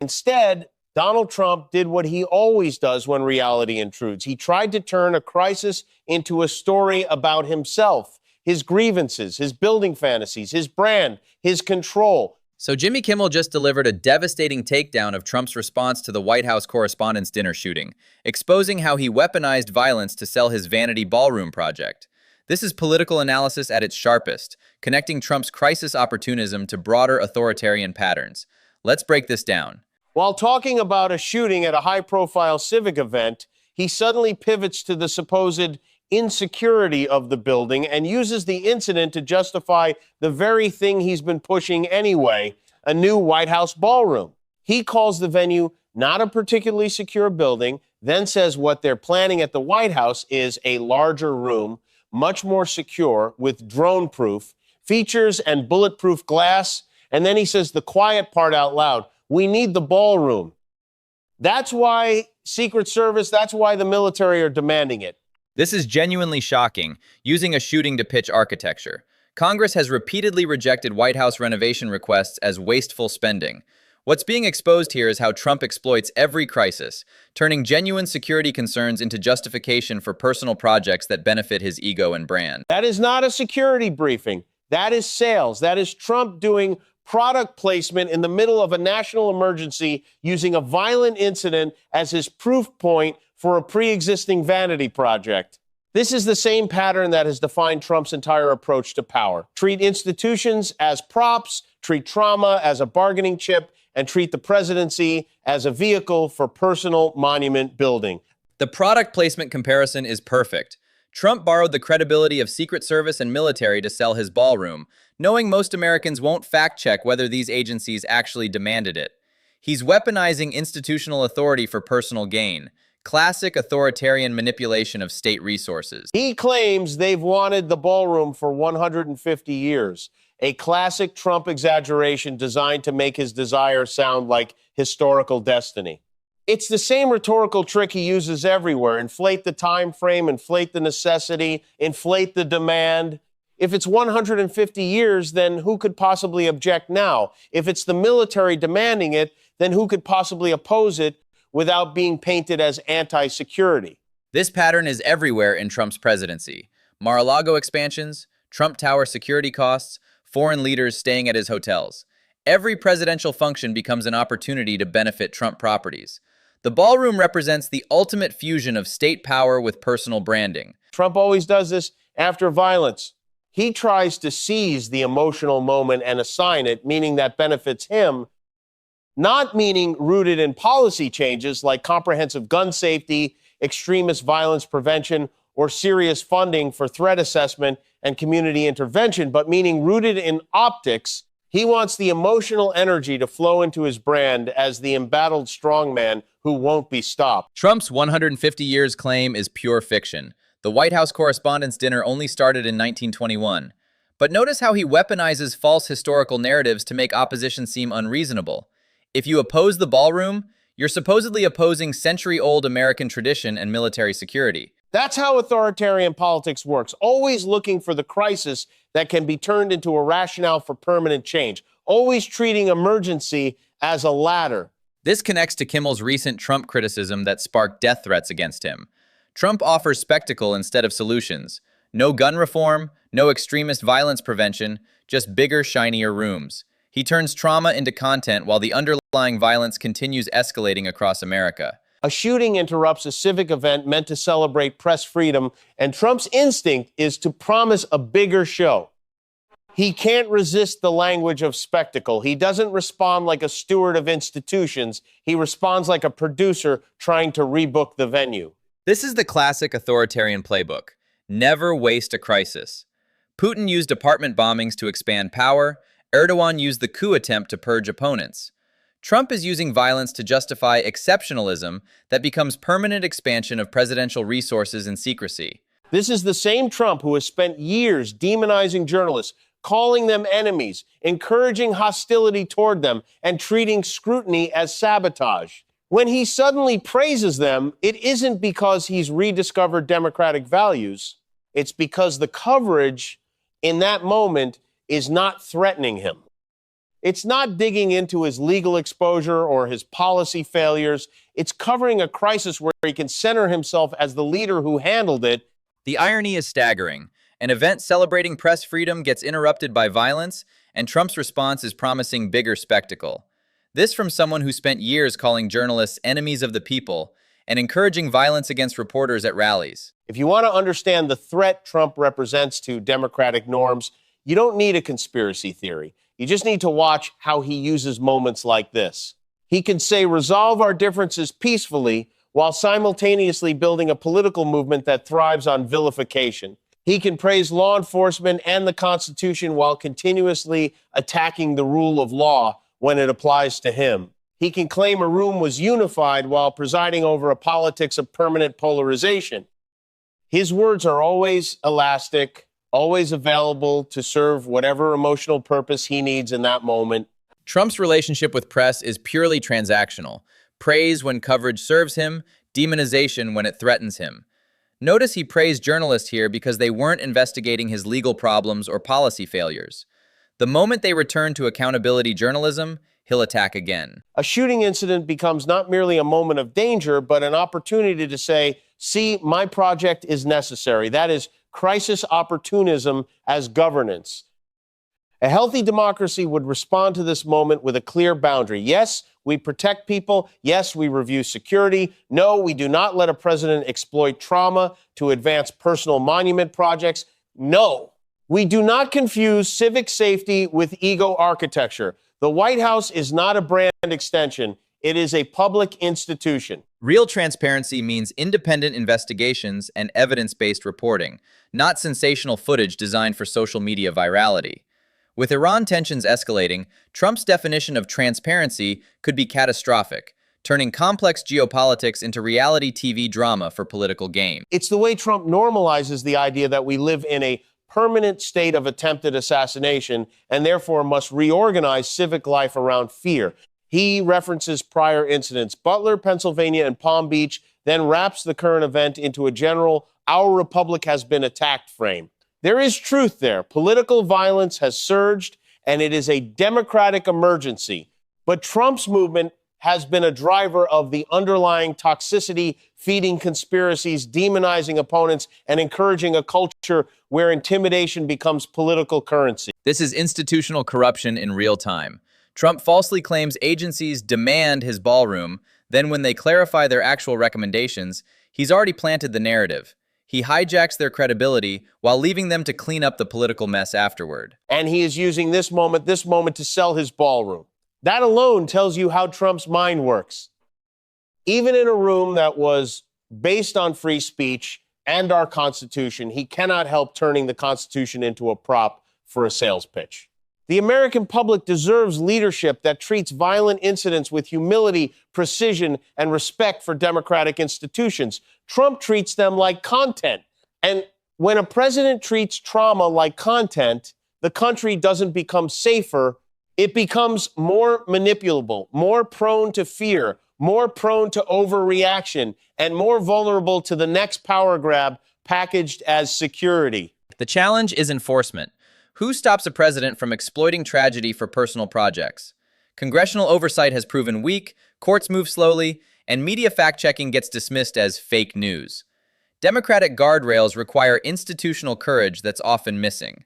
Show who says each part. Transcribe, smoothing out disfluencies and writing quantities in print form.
Speaker 1: Instead, Donald Trump did what he always does when reality intrudes. He tried to turn a crisis into a story about himself, his grievances, his building fantasies, his brand, his control.
Speaker 2: So Jimmy Kimmel just delivered a devastating takedown of Trump's response to the White House Correspondents' Dinner shooting, exposing how he weaponized violence to sell his vanity ballroom project. This is political analysis at its sharpest, connecting Trump's crisis opportunism to broader authoritarian patterns. Let's break this down.
Speaker 1: While talking about a shooting at a high-profile civic event, he suddenly pivots to the supposed insecurity of the building and uses the incident to justify the very thing he's been pushing anyway, a new White House ballroom. He calls the venue not a particularly secure building, then says what they're planning at the White House is a larger room, much more secure, with drone-proof, features and bulletproof glass, and then he says the quiet part out loud: we need the ballroom. That's why Secret Service, that's why the military are demanding it.
Speaker 2: This is genuinely shocking, using a shooting to pitch architecture. Congress has repeatedly rejected White House renovation requests as wasteful spending. What's being exposed here is how Trump exploits every crisis, turning genuine security concerns into justification for personal projects that benefit his ego and brand.
Speaker 1: That is not a security briefing. That is sales. That is Trump doing product placement in the middle of a national emergency, using a violent incident as his proof point for a pre-existing vanity project. This is the same pattern that has defined Trump's entire approach to power. Treat institutions as props, treat trauma as a bargaining chip, and treat the presidency as a vehicle for personal monument building.
Speaker 2: The product placement comparison is perfect. Trump borrowed the credibility of Secret Service and military to sell his ballroom, knowing most Americans won't fact-check whether these agencies actually demanded it. He's weaponizing institutional authority for personal gain. Classic authoritarian manipulation of state resources.
Speaker 1: He claims they've wanted the ballroom for 150 years. A classic Trump exaggeration designed to make his desire sound like historical destiny. It's the same rhetorical trick he uses everywhere. Inflate the time frame, inflate the necessity, inflate the demand. If it's 150 years, then who could possibly object now? If it's the military demanding it, then who could possibly oppose it without being painted as anti-security?
Speaker 2: This pattern is everywhere in Trump's presidency. Mar-a-Lago expansions, Trump Tower security costs, foreign leaders staying at his hotels. Every presidential function becomes an opportunity to benefit Trump properties. The ballroom represents the ultimate fusion of state power with personal branding.
Speaker 1: Trump always does this after violence. He tries to seize the emotional moment and assign it, meaning that benefits him, not meaning rooted in policy changes like comprehensive gun safety, extremist violence prevention, or serious funding for threat assessment and community intervention, but meaning rooted in optics. He wants the emotional energy to flow into his brand as the embattled strongman who won't be stopped.
Speaker 2: Trump's 150 years claim is pure fiction. The White House Correspondents' Dinner only started in 1921. But notice how he weaponizes false historical narratives to make opposition seem unreasonable. If you oppose the ballroom, you're supposedly opposing century-old American tradition and military security.
Speaker 1: That's how authoritarian politics works, always looking for the crisis that can be turned into a rationale for permanent change, always treating emergency as a ladder.
Speaker 2: This connects to Kimmel's recent Trump criticism that sparked death threats against him. Trump offers spectacle instead of solutions. No gun reform, no extremist violence prevention, just bigger, shinier rooms. He turns trauma into content while the underlying violence continues escalating across America.
Speaker 1: A shooting interrupts a civic event meant to celebrate press freedom, and Trump's instinct is to promise a bigger show. He can't resist the language of spectacle. He doesn't respond like a steward of institutions. He responds like a producer trying to rebook the venue.
Speaker 2: This is the classic authoritarian playbook. Never waste a crisis. Putin used apartment bombings to expand power. Erdogan used the coup attempt to purge opponents. Trump is using violence to justify exceptionalism that becomes permanent expansion of presidential resources and secrecy.
Speaker 1: This is the same Trump who has spent years demonizing journalists, calling them enemies, encouraging hostility toward them, and treating scrutiny as sabotage. When he suddenly praises them, it isn't because he's rediscovered democratic values. It's because the coverage in that moment is not threatening him. It's not digging into his legal exposure or his policy failures. It's covering a crisis where he can center himself as the leader who handled it.
Speaker 2: The irony is staggering. An event celebrating press freedom gets interrupted by violence, and Trump's response is promising bigger spectacle. This from someone who spent years calling journalists enemies of the people and encouraging violence against reporters at rallies.
Speaker 1: If you want to understand the threat Trump represents to democratic norms, you don't need a conspiracy theory. You just need to watch how he uses moments like this. He can say, resolve our differences peacefully, while simultaneously building a political movement that thrives on vilification. He can praise law enforcement and the Constitution while continuously attacking the rule of law when it applies to him. He can claim a room was unified while presiding over a politics of permanent polarization. His words are always elastic, always available to serve whatever emotional purpose he needs in that moment.
Speaker 2: Trump's relationship with press is purely transactional. Praise when coverage serves him, demonization when it threatens him. Notice he praised journalists here because they weren't investigating his legal problems or policy failures. The moment they return to accountability journalism, he'll attack again.
Speaker 1: A shooting incident becomes not merely a moment of danger, but an opportunity to say, see, my project is necessary. That is crisis opportunism as governance. A healthy democracy would respond to this moment with a clear boundary. Yes, we protect people. Yes, we review security. No, we do not let a president exploit trauma to advance personal monument projects. No, we do not confuse civic safety with ego architecture. The White House is not a brand extension. It is a public institution.
Speaker 2: Real transparency means independent investigations and evidence-based reporting, not sensational footage designed for social media virality. With Iran tensions escalating, Trump's definition of transparency could be catastrophic, turning complex geopolitics into reality TV drama for political gain.
Speaker 1: It's the way Trump normalizes the idea that we live in a permanent state of attempted assassination and therefore must reorganize civic life around fear. He references prior incidents, Butler, Pennsylvania, and Palm Beach, then wraps the current event into a general, our republic has been attacked frame. There is truth there. Political violence has surged, and it is a democratic emergency. But Trump's movement has been a driver of the underlying toxicity, feeding conspiracies, demonizing opponents, and encouraging a culture where intimidation becomes political currency.
Speaker 2: This is institutional corruption in real time. Trump falsely claims agencies demand his ballroom, then when they clarify their actual recommendations, he's already planted the narrative. He hijacks their credibility while leaving them to clean up the political mess afterward.
Speaker 1: And he is using this moment to sell his ballroom. That alone tells you how Trump's mind works. Even in a room that was based on free speech and our Constitution, he cannot help turning the Constitution into a prop for a sales pitch. The American public deserves leadership that treats violent incidents with humility, precision, and respect for democratic institutions. Trump treats them like content. And when a president treats trauma like content, the country doesn't become safer. It becomes more manipulable, more prone to fear, more prone to overreaction, and more vulnerable to the next power grab packaged as security.
Speaker 2: The challenge is enforcement. Who stops a president from exploiting tragedy for personal projects? Congressional oversight has proven weak, courts move slowly, and media fact-checking gets dismissed as fake news. Democratic guardrails require institutional courage that's often missing.